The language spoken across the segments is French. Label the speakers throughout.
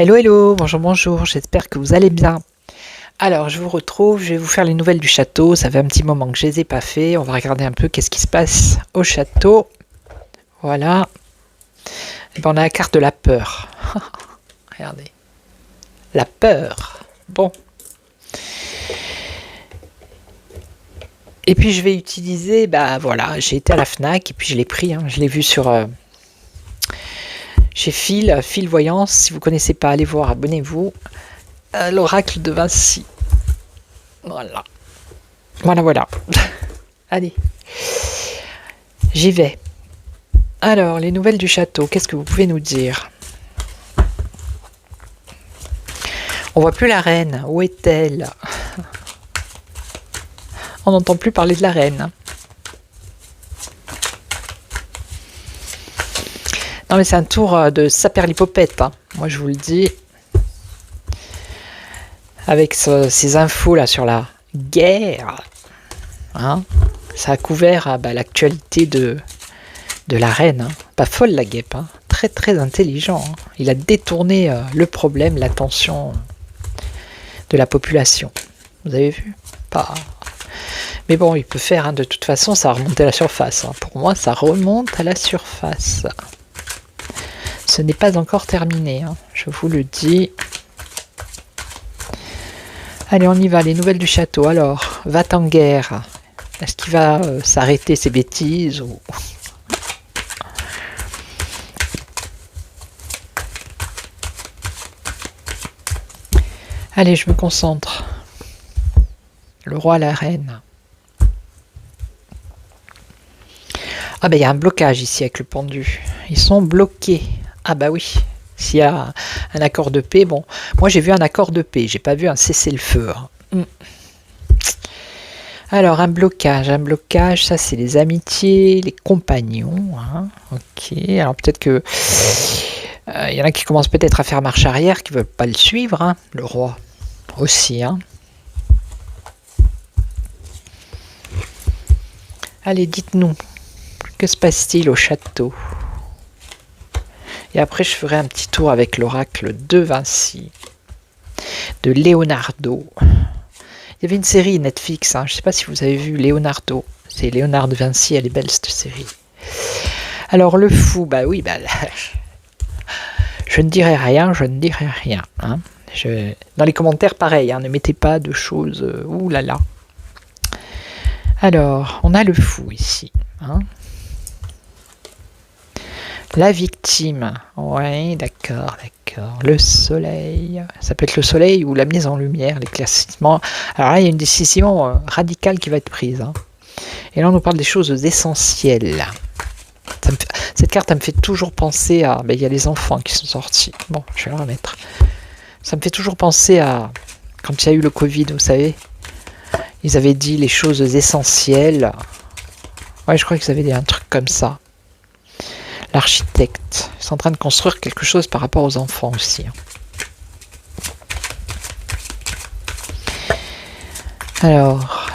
Speaker 1: Hello hello, bonjour bonjour, j'espère que vous allez bien. Alors je vous retrouve, je vais vous faire les nouvelles du château, ça fait un petit moment que je les ai pas fait, on va regarder un peu qu'est-ce qui se passe au château. Voilà. Et ben on a la carte de la peur. Regardez. La peur. Bon. Et puis je vais utiliser, voilà, j'ai été à la Fnac et puis je l'ai pris, je l'ai vu sur... chez Phil Voyance, si vous ne connaissez pas, allez voir, abonnez-vous. L'oracle de Vinci. Voilà. Voilà. Allez. J'y vais. Alors, les nouvelles du château, qu'est-ce que vous pouvez nous dire? On voit plus la reine. Où est-elle? On n'entend plus parler de la reine. Non mais c'est un tour de saperlipopette, moi je vous le dis. Avec ces infos là sur la guerre, ça a couvert l'actualité de la reine. Pas folle la guêpe, très très intelligent. Il a détourné le problème, l'attention de la population. Vous avez vu? Pas. Mais bon, il peut faire, de toute façon, ça remonte à la surface. Pour moi, ça remonte à la surface. Ce n'est pas encore terminé, je vous le dis. Allez, on y va, les nouvelles du château. Alors, va-t-en guerre. Est-ce qu'il va s'arrêter ses bêtises ou... Allez, je me concentre. Le roi, la reine. Ah il y a un blocage ici avec le pendu. Ils sont bloqués. Ah bah oui, s'il y a un accord de paix, bon, moi j'ai vu un accord de paix, j'ai pas vu un cessez-le-feu. Alors un blocage, ça c'est les amitiés, les compagnons, ok, alors peut-être que il y en a qui commencent peut-être à faire marche arrière, qui veulent pas le suivre, le roi aussi, Allez, dites-nous, que se passe-t-il au château? Et après, je ferai un petit tour avec l'oracle de Vinci, de Leonardo. Il y avait une série Netflix, je ne sais pas si vous avez vu Leonardo. C'est Léonard de Vinci, elle est belle cette série. Alors le fou, oui, je ne dirai rien, Dans les commentaires, pareil, ne mettez pas de choses, oulala. Alors, on a le fou ici, La victime, oui, d'accord. Le soleil, ça peut être le soleil ou la mise en lumière, l'éclaircissement. Alors là, il y a une décision radicale qui va être prise. Et là, on nous parle des choses essentielles. Cette carte, elle me fait toujours penser à... il y a les enfants qui sont sortis. Bon, je vais la remettre. Ça me fait toujours penser à... Quand il y a eu le Covid, vous savez, ils avaient dit les choses essentielles. Ouais, je crois qu'ils avaient dit un truc comme ça. L'architecte, ils sont en train de construire quelque chose par rapport aux enfants aussi. Alors,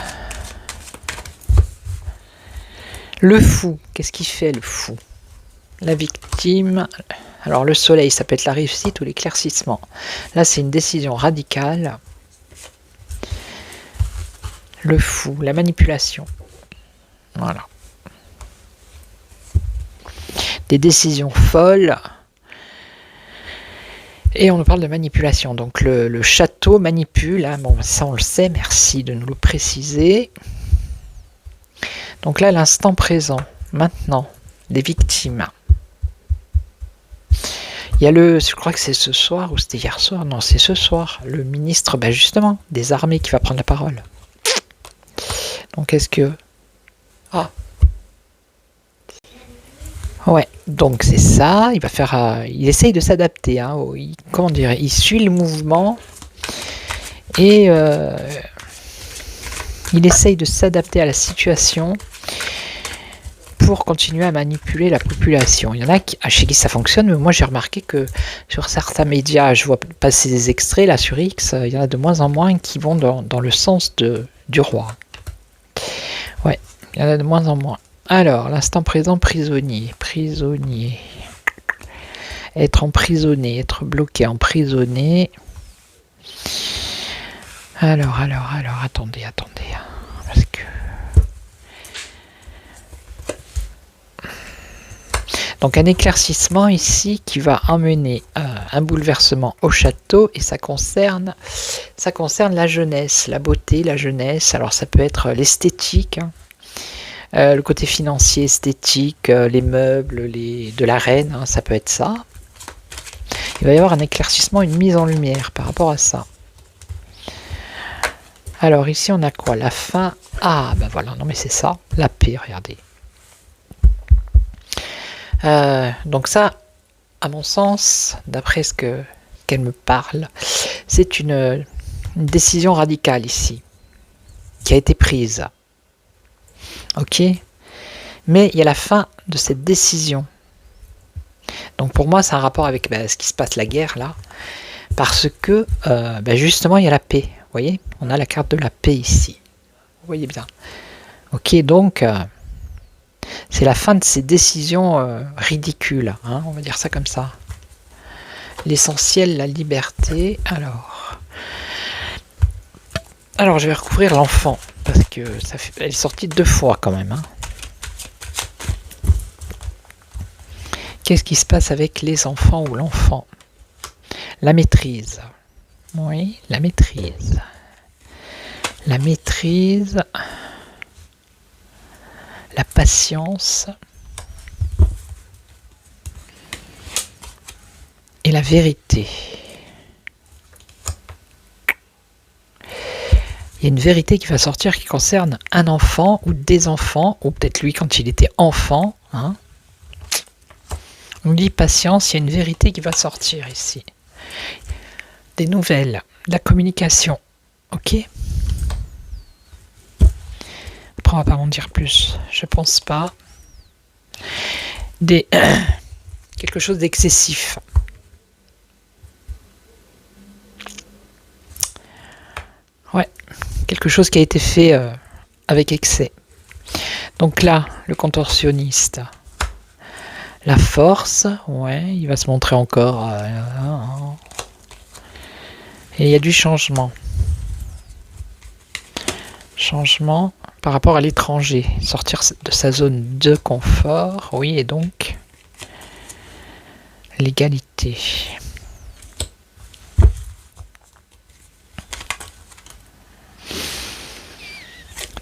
Speaker 1: le fou, qu'est-ce qu'il fait le fou? La victime, alors le soleil, ça peut être la réussite ou l'éclaircissement. Là, c'est une décision radicale. Le fou, la manipulation. Voilà. Des décisions folles. Et on nous parle de manipulation. Donc le château manipule. Bon, ça on le sait, merci de nous le préciser. Donc là, l'instant présent. Maintenant, les victimes. Il y a le, je crois que c'est ce soir, ou c'était hier soir, non, c'est ce soir, le ministre, justement, des armées qui va prendre la parole. Donc, est-ce que... Ah. Ouais, donc c'est ça, il va faire... il essaye de s'adapter, hein, comment dire, il suit le mouvement, et il essaye de s'adapter à la situation, pour continuer à manipuler la population. Il y en a chez qui ça fonctionne, mais moi j'ai remarqué que sur certains médias, je vois passer des extraits là sur X, il y en a de moins en moins qui vont dans le sens du roi. Ouais, il y en a de moins en moins. Alors, l'instant présent, prisonnier. Prisonnier. Être emprisonné, être bloqué, emprisonné. Alors, attendez. Parce que... Donc un éclaircissement ici qui va amener un bouleversement au château, et ça concerne la jeunesse, la beauté, la jeunesse. Alors ça peut être l'esthétique, hein, le côté financier, esthétique, les meubles, de la reine, hein, ça peut être ça. Il va y avoir un éclaircissement, une mise en lumière par rapport à ça. Alors ici on a quoi? La fin. Ah ben voilà, non mais c'est ça, la paix, regardez. Donc ça, à mon sens, d'après ce qu'elle me parle, c'est une décision radicale ici, qui a été prise. Ok? Mais il y a la fin de cette décision. Donc pour moi, c'est un rapport avec ce qui se passe, la guerre, là, parce que, justement, il y a la paix. Vous voyez? On a la carte de la paix ici. Vous voyez bien. Ok, donc... c'est la fin de ces décisions ridicules, hein, on va dire ça comme ça. L'essentiel, la liberté. Alors je vais recouvrir l'enfant, parce que elle est sortie 2 fois quand même. Hein. Qu'est-ce qui se passe avec les enfants ou l'enfant? La maîtrise. Oui, la maîtrise. La maîtrise... la patience et la vérité. Il y a une vérité qui va sortir qui concerne un enfant ou des enfants, ou peut-être lui quand il était enfant. Hein. On dit patience, il y a une vérité qui va sortir ici. Des nouvelles, de la communication. Ok ? Après, on va pas en dire plus. Je pense pas. Quelque chose d'excessif. Ouais. Quelque chose qui a été fait avec excès. Donc là, le contorsionniste. La force, ouais, il va se montrer encore. Et il y a du changement. Changement par rapport à l'étranger, sortir de sa zone de confort, oui, et donc l'égalité.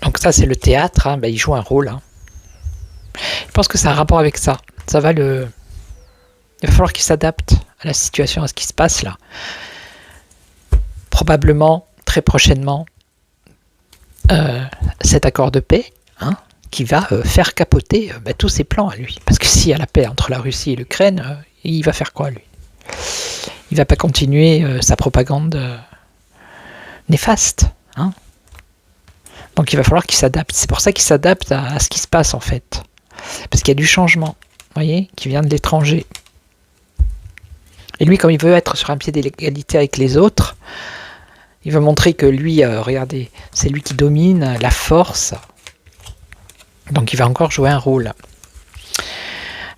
Speaker 1: Donc ça c'est le théâtre, hein, il joue un rôle. Hein. Je pense que c'est un rapport avec ça. Il va falloir qu'il s'adapte à la situation, à ce qui se passe là. Probablement, très prochainement, cet accord de paix, hein, qui va faire capoter tous ses plans à lui. Parce que s'il y a la paix entre la Russie et l'Ukraine, il va faire quoi lui? Il va pas continuer sa propagande néfaste. Hein. Donc il va falloir qu'il s'adapte. C'est pour ça qu'il s'adapte à ce qui se passe en fait. Parce qu'il y a du changement, vous voyez, qui vient de l'étranger. Et lui, comme il veut être sur un pied d'égalité avec les autres, il veut montrer que lui, regardez, c'est lui qui domine, la force. Donc il va encore jouer un rôle.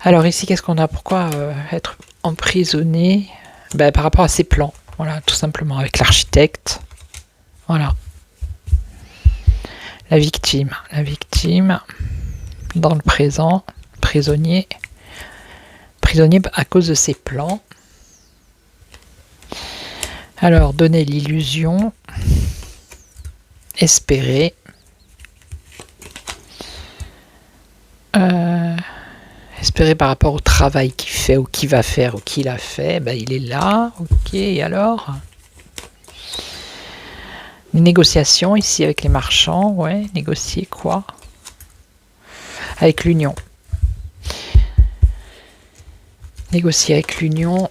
Speaker 1: Alors ici, qu'est-ce qu'on a? Pourquoi être emprisonné? Par rapport à ses plans. Voilà, tout simplement, avec l'architecte. Voilà. La victime. La victime, dans le présent, prisonnier. Prisonnier à cause de ses plans. Alors, donner l'illusion, espérer, espérer par rapport au travail qu'il fait. fait ou qui va faire ou qui l'a fait, ben, il est là. Ok, et alors? Une négociation ici avec les marchands, ouais, négocier quoi? Avec l'Union. Négocier avec l'Union.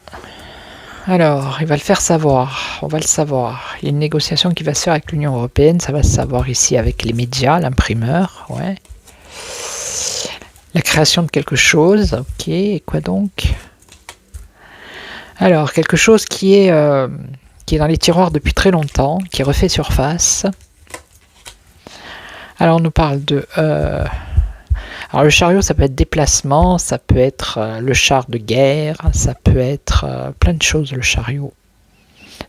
Speaker 1: Alors, il va le faire savoir, on va le savoir. Il y a une négociation qui va se faire avec l'Union Européenne, ça va se savoir ici avec les médias, l'imprimeur, ouais. La création de quelque chose, ok, et quoi donc? Alors, quelque chose qui est dans les tiroirs depuis très longtemps, qui refait surface. Alors, on nous parle de... alors, le chariot, ça peut être déplacement, ça peut être le char de guerre, ça peut être plein de choses, le chariot.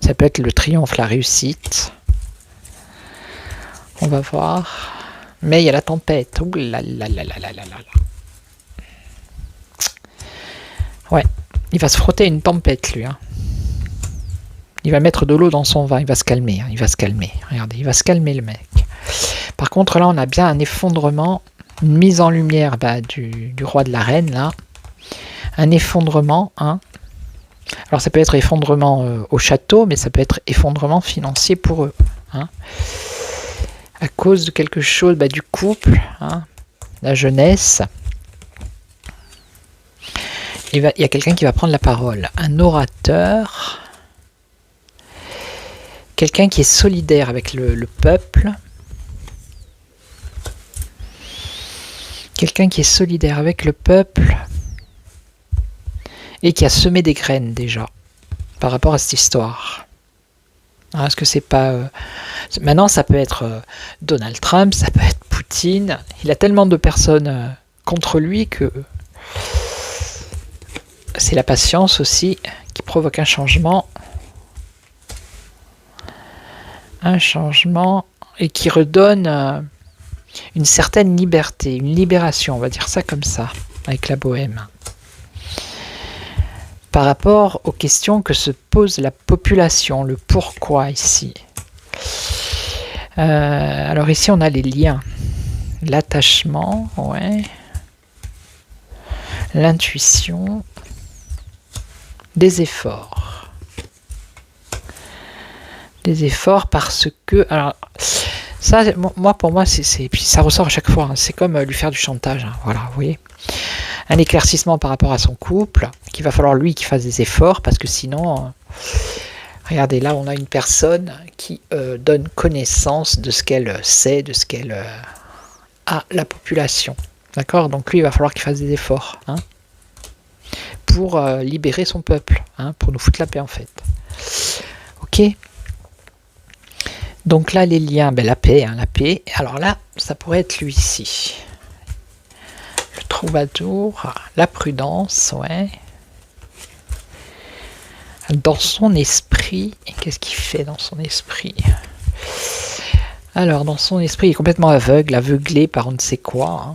Speaker 1: Ça peut être le triomphe, la réussite. On va voir. Mais il y a la tempête. Ouh là là là là là là là. Ouais, il va se frotter à une tempête, lui. Hein. Il va mettre de l'eau dans son vin, il va se calmer. Hein, il va se calmer. Regardez, il va se calmer, le mec. Par contre, là, on a bien un effondrement, une mise en lumière du roi de la reine, là. Un effondrement, hein. Alors, ça peut être effondrement au château, mais ça peut être effondrement financier pour eux. Hein. À cause de quelque chose, du couple, hein, la jeunesse. Il y a quelqu'un qui va prendre la parole. Un orateur. Quelqu'un qui est solidaire avec le peuple. Quelqu'un qui est solidaire avec le peuple. Et qui a semé des graines déjà. Par rapport à cette histoire. Est-ce que c'est pas... Maintenant, ça peut être Donald Trump, ça peut être Poutine. Il a tellement de personnes contre lui que... C'est la patience aussi qui provoque un changement. Un changement et qui redonne une certaine liberté, une libération, on va dire ça comme ça, avec la bohème. Par rapport aux questions que se pose la population, le pourquoi ici. Alors ici on a les liens, l'attachement, ouais, l'intuition, des efforts. Des efforts parce que... Alors, ça, pour moi, c'est puis ça ressort à chaque fois. Hein, c'est comme lui faire du chantage. Hein, voilà, vous voyez. Un éclaircissement par rapport à son couple, qu'il va falloir lui qu'il fasse des efforts, parce que sinon... regardez, là, on a une personne qui donne connaissance de ce qu'elle sait, de ce qu'elle a à la population. D'accord? Donc lui, il va falloir qu'il fasse des efforts. Hein, pour libérer son peuple, hein, pour nous foutre la paix en fait. Ok. Donc là les liens, la paix, hein, la paix. Alors là, ça pourrait être lui ici. Le troubadour, la prudence, ouais. Dans son esprit, qu'est-ce qu'il fait dans son esprit? Alors dans son esprit, il est complètement aveugle, aveuglé par on ne sait quoi. Hein.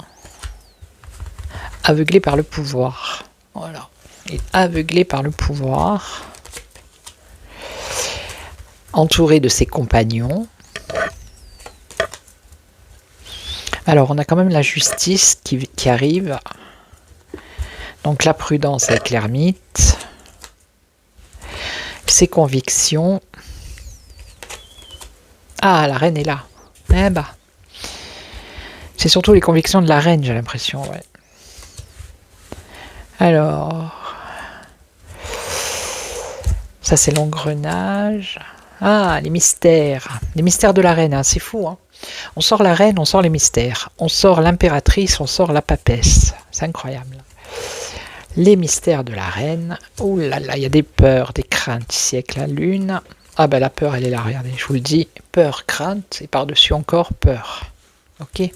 Speaker 1: Aveuglé par le pouvoir. Voilà. Et aveuglé par le pouvoir, entouré de ses compagnons. Alors on a quand même la justice qui arrive, donc la prudence avec l'ermite, ses convictions. Ah, la reine est là. Eh bah, c'est surtout les convictions de la reine, j'ai l'impression, ouais. Alors... ça, c'est l'engrenage. Ah, les mystères. Les mystères de la reine, hein, c'est fou. Hein. On sort la reine, on sort les mystères. On sort l'impératrice, on sort la papesse. C'est incroyable. Les mystères de la reine. Ouh là là, il y a des peurs, des craintes ici avec la lune. Ah la peur, elle est là, regardez. Je vous le dis, peur, crainte, et par-dessus encore peur. Ok ?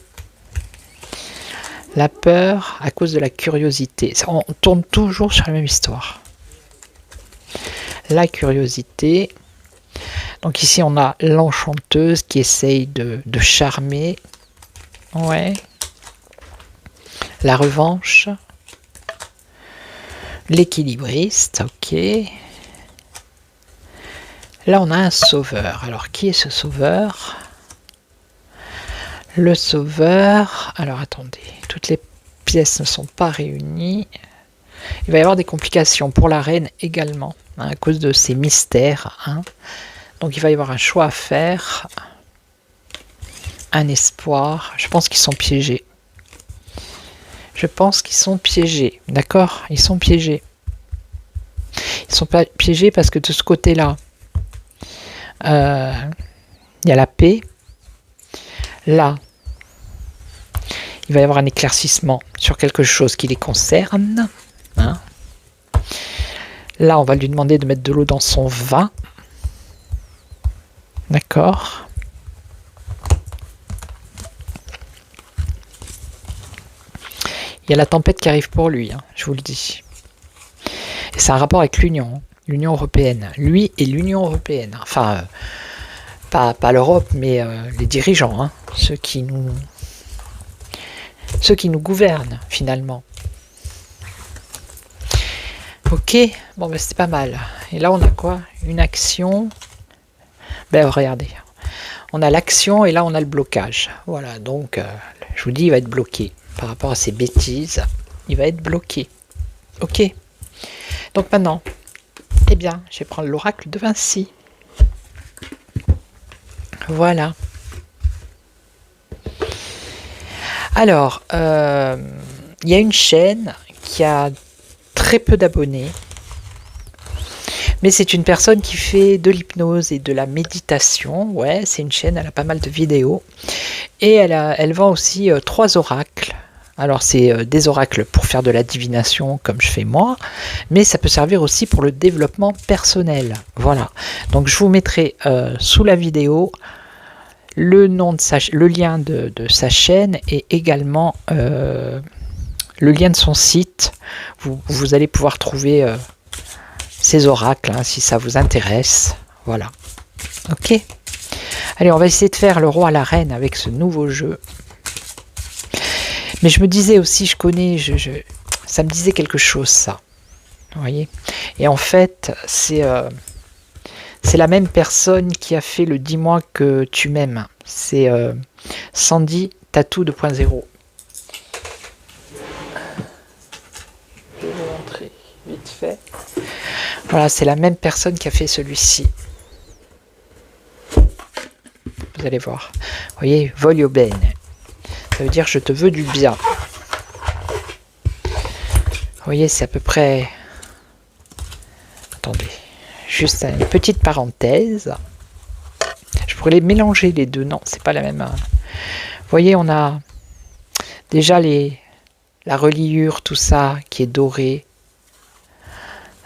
Speaker 1: La peur à cause de la curiosité. On tourne toujours sur la même histoire. La curiosité. Donc ici on a l'enchanteuse qui essaye de charmer. Ouais. La revanche. L'équilibriste, ok. Là on a un sauveur. Alors qui est ce sauveur? Le sauveur. Alors attendez, toutes les pièces ne sont pas réunies. Il va y avoir des complications pour la reine également, hein, à cause de ces mystères. Hein. Donc il va y avoir un choix à faire, un espoir. Je pense qu'ils sont piégés. Je pense qu'ils sont piégés, d'accord? Ils sont piégés. Ils sont pas piégés parce que de ce côté-là, il y a la paix. Là, il va y avoir un éclaircissement sur quelque chose qui les concerne. Hein. Là, on va lui demander de mettre de l'eau dans son vin. D'accord. Il y a la tempête qui arrive pour lui, hein, je vous le dis. Et c'est un rapport avec l'Union, l'Union européenne. Lui et l'Union européenne. Enfin, pas l'Europe, mais les dirigeants, hein, ceux qui nous gouvernent, finalement. Ok, bon, ben, c'est pas mal. Et là, on a quoi? Une action. Ben, regardez. On a l'action et là, on a le blocage. Voilà, donc, je vous dis, il va être bloqué. Par rapport à ces bêtises, il va être bloqué. Ok. Donc maintenant, eh bien, je vais prendre l'oracle de Vinci. Voilà. Alors, il y a une chaîne qui a très peu d'abonnés, mais c'est une personne qui fait de l'hypnose et de la méditation. Ouais, c'est une chaîne, elle a pas mal de vidéos. Et elle vend aussi 3 oracles. Alors c'est des oracles pour faire de la divination comme je fais moi, mais ça peut servir aussi pour le développement personnel. Voilà. Donc je vous mettrai sous la vidéo le lien de sa chaîne et également le lien de son site. Vous allez pouvoir trouver ces oracles hein, si ça vous intéresse. Voilà. Ok. Allez, on va essayer de faire le roi à la reine avec ce nouveau jeu. Mais je me disais aussi, je connais, ça me disait quelque chose, ça. Vous voyez? Et en fait, c'est la même personne qui a fait le Dis-moi que tu m'aimes. C'est Sandy Tattoo 2.0. Je vais vous montrer vite fait. Voilà, c'est la même personne qui a fait celui-ci. Vous allez voir. Vous voyez, voglio bene. Ça veut dire je te veux du bien. Vous voyez, c'est à peu près... Attendez, juste une petite parenthèse. Je pourrais les mélanger les deux. Non, c'est pas la même. Vous voyez, on a déjà la reliure, tout ça, qui est doré.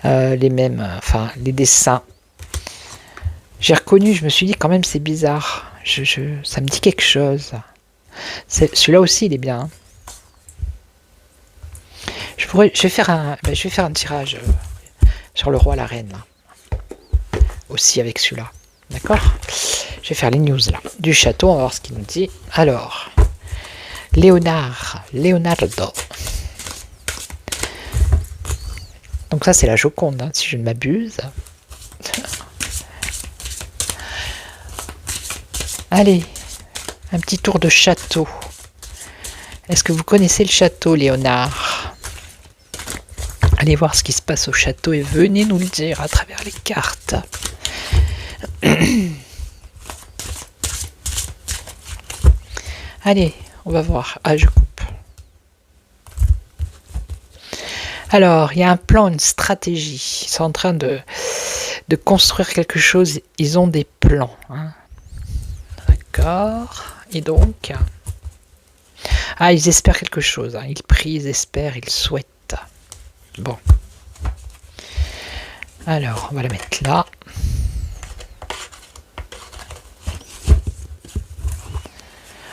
Speaker 1: Les mêmes, enfin, les dessins. J'ai reconnu, je me suis dit quand même c'est bizarre. Ça me dit quelque chose. Celui-là aussi, il est bien. Hein. Je vais faire un tirage sur le roi, la reine. Là. Aussi avec celui-là. D'accord? Je vais faire les news là. Du château, on va voir ce qu'il nous dit. Alors, Leonardo. Donc ça, c'est la Joconde, hein, si je ne m'abuse. Allez. Un petit tour de château. Est-ce que vous connaissez le château, Léonard? Allez voir ce qui se passe au château et venez nous le dire à travers les cartes. Allez, on va voir. Ah, je coupe. Alors, il y a un plan, une stratégie. Ils sont en train de construire quelque chose. Ils ont des plans. Hein. D'accord. Et donc, ils espèrent quelque chose. Hein. Ils prient, ils espèrent, ils souhaitent. Bon. Alors, on va la mettre là.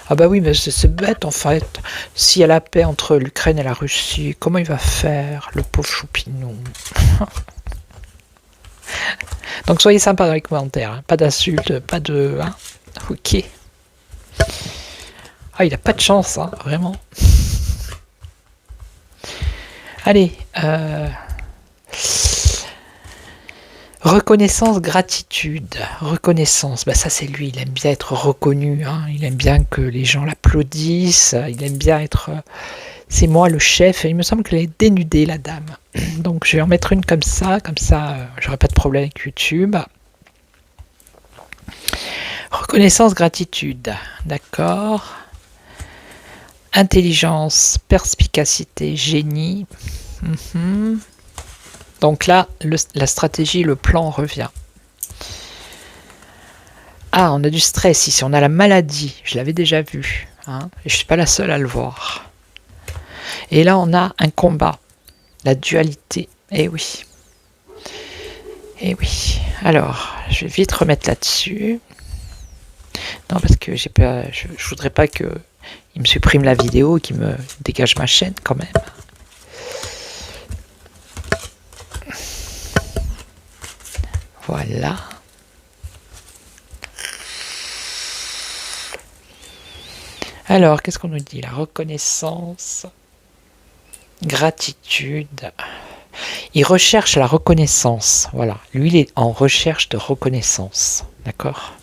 Speaker 1: Ah bah oui, mais c'est bête en fait. S'il y a la paix entre l'Ukraine et la Russie, comment il va faire, le pauvre choupinou? Donc soyez sympa dans les commentaires. Hein. Pas d'insultes, pas de... Hein. Ok. Ah, il a pas de chance, hein, vraiment. Allez. Reconnaissance, gratitude. Reconnaissance, bah ça c'est lui, il aime bien être reconnu. Hein. Il aime bien que les gens l'applaudissent. Il aime bien être C'est moi le chef. Il me semble qu'elle est dénudée, la dame. Donc je vais en mettre une comme ça j'aurai pas de problème avec YouTube. Reconnaissance, gratitude, d'accord. Intelligence, perspicacité, génie. Donc là, la stratégie, le plan revient. Ah, on a du stress ici, on a la maladie, je l'avais déjà vu, hein, et je ne suis pas la seule à le voir. Et là, on a un combat, la dualité, eh oui. Eh oui, alors, je vais vite remettre là-dessus. Non, parce que je voudrais pas qu'il me supprime la vidéo et qu'il me dégage ma chaîne quand même. Voilà. Alors, qu'est-ce qu'on nous dit? La reconnaissance, gratitude. Il recherche la reconnaissance. Voilà. Lui, il est en recherche de reconnaissance. D'accord?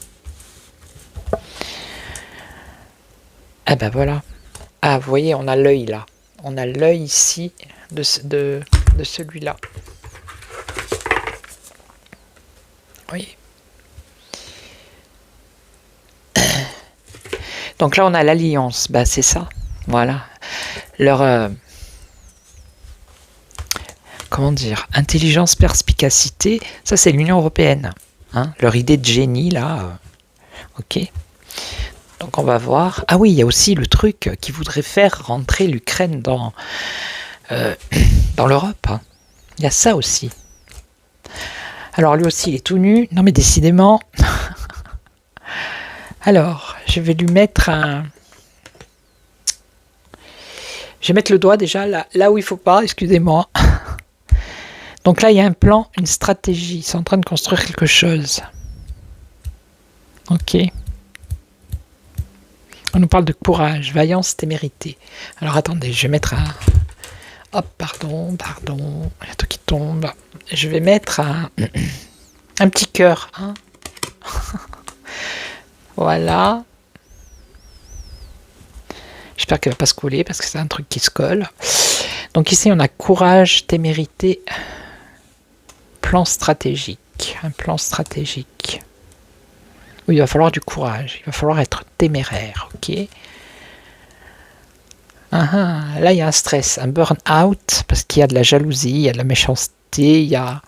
Speaker 1: Ah ben voilà. Ah, vous voyez, on a l'œil là. On a l'œil ici de celui-là. Vous voyez? Donc là, on a l'alliance. Ben, c'est ça. Voilà. Leur... comment dire? Intelligence, perspicacité. Ça, c'est l'Union européenne. Hein, leur idée de génie, là. Ok. Donc on va voir. Ah oui, il y a aussi le truc qui voudrait faire rentrer l'Ukraine dans l'Europe. Hein. Il y a ça aussi. Alors lui aussi, il est tout nu. Non mais décidément. Alors, je vais lui mettre un... Je vais mettre le doigt déjà là où il ne faut pas, excusez-moi. Donc là, il y a un plan, une stratégie. Ils sont en train de construire quelque chose. Ok. On nous parle de courage, vaillance, témérité. Alors attendez, je vais mettre un... Hop, pardon. Il y a tout qui tombe. Je vais mettre un petit cœur. Hein. Voilà. J'espère qu'elle ne va pas se coller parce que c'est un truc qui se colle. Donc ici, on a courage, témérité, plan stratégique. Un plan stratégique. Oui, il va falloir du courage. Il va falloir être téméraire. Ok. Là, il y a un stress, un burn-out parce qu'il y a de la jalousie, il y a de la méchanceté, il y a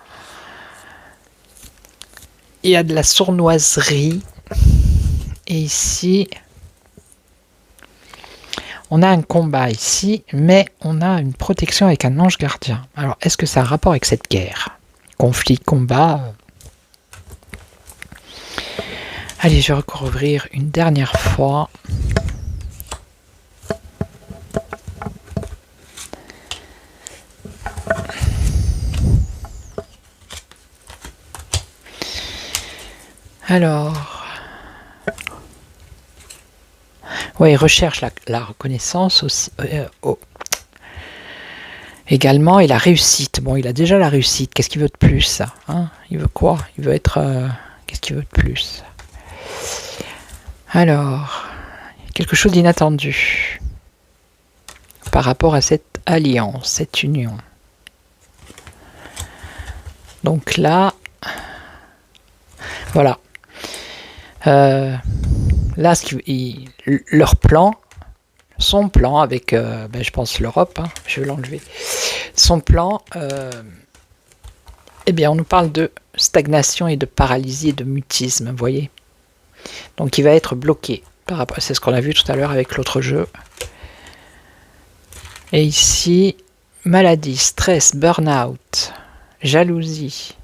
Speaker 1: de la sournoiserie. Et ici, on a un combat ici, mais on a une protection avec un ange gardien. Alors, est-ce que ça a un rapport avec cette guerre? Conflit, combat. Allez, je vais recouvrir une dernière fois. Alors... Oui, il recherche la reconnaissance aussi. Également, et la réussite. Bon, il a déjà la réussite. Qu'est-ce qu'il veut de plus, hein? Il veut quoi? Il veut être... Qu'est-ce qu'il veut de plus? Alors, quelque chose d'inattendu par rapport à cette alliance, cette union. Donc là, voilà. Là, leur plan, son plan avec, je pense, l'Europe, hein, je vais l'enlever. Son plan, eh bien, on nous parle de stagnation et de paralysie et de mutisme, vous voyez. Donc, il va être bloqué. Par rapport, c'est ce qu'on a vu tout à l'heure avec l'autre jeu. Et ici, maladie, stress, burn-out, jalousie,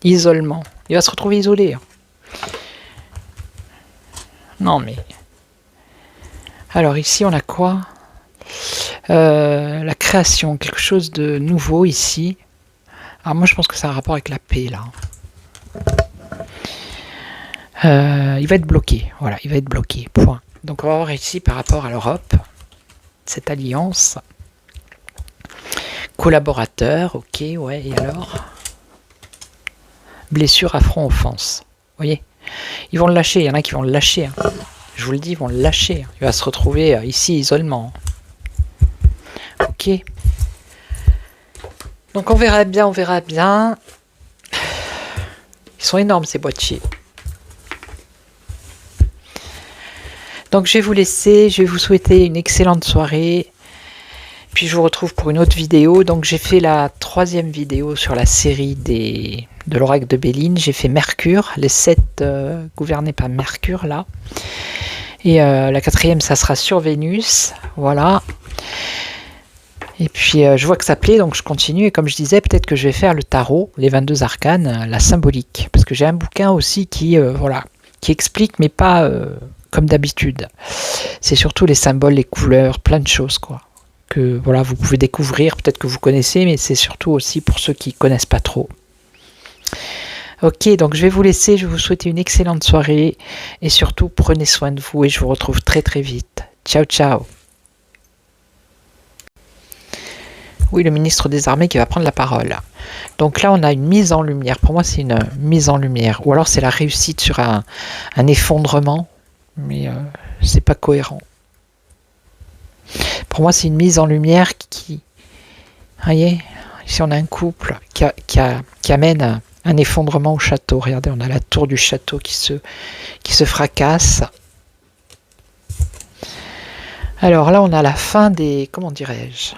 Speaker 1: isolement. Il va se retrouver isolé. Hein. Non, mais... Alors ici, on a quoi? La création, quelque chose de nouveau ici. Alors moi, je pense que ça a un rapport avec la paix, là. Il va être bloqué. Voilà, il va être bloqué. Point. Donc on va voir ici, par rapport à l'Europe, cette alliance. Collaborateur, ok, ouais, et alors? Blessure, affront, offense. Vous voyez? Ils vont le lâcher, il y en a qui vont le lâcher. Hein. Je vous le dis, ils vont le lâcher. Il va se retrouver ici, isolement. Ok. Donc on verra bien, on verra bien. Ils sont énormes ces boîtiers. Donc je vais vous laisser, je vais vous souhaiter une excellente soirée. Puis je vous retrouve pour une autre vidéo. Donc j'ai fait la 3e vidéo sur la série de l'oracle de Béline. J'ai fait Mercure, les 7 gouvernés par Mercure là. Et la 4e, ça sera sur Vénus. Voilà. Et puis je vois que ça plaît, donc je continue. Et comme je disais, peut-être que je vais faire le tarot, les 22 arcanes, la symbolique. Parce que j'ai un bouquin aussi qui explique, mais pas comme d'habitude. C'est surtout les symboles, les couleurs, plein de choses, quoi. Que voilà, vous pouvez découvrir, peut-être que vous connaissez, mais c'est surtout aussi pour ceux qui ne connaissent pas trop. Ok, donc je vais vous laisser, je vais vous souhaiter une excellente soirée, et surtout prenez soin de vous, et je vous retrouve très très vite. Ciao, ciao. Oui, le ministre des Armées qui va prendre la parole. Donc là, on a une mise en lumière. Pour moi, c'est une mise en lumière. Ou alors, c'est la réussite sur un effondrement, mais c'est pas cohérent. Pour moi, c'est une mise en lumière qui... Vous voyez, ici, on a un couple qui amène un effondrement au château. Regardez, on a la tour du château qui se fracasse. Alors là, on a la fin des... Comment dirais-je ?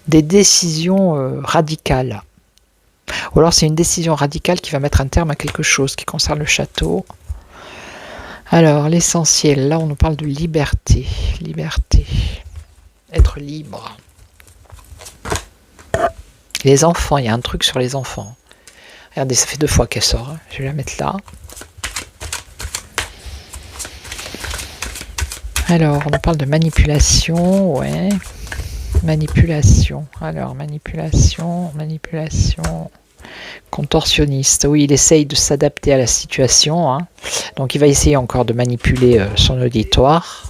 Speaker 1: Des décisions radicales. Ou alors, c'est une décision radicale qui va mettre un terme à quelque chose qui concerne le château. Alors, l'essentiel, là, on nous parle de liberté. Liberté. Être libre. Les enfants, il y a un truc sur les enfants. Regardez, ça fait 2 fois qu'elle sort. Je vais la mettre là. Alors, on nous parle de manipulation, ouais. Manipulation. Alors, manipulation. Contorsionniste. Oui, il essaye de s'adapter à la situation. Hein. Donc, il va essayer encore de manipuler son auditoire.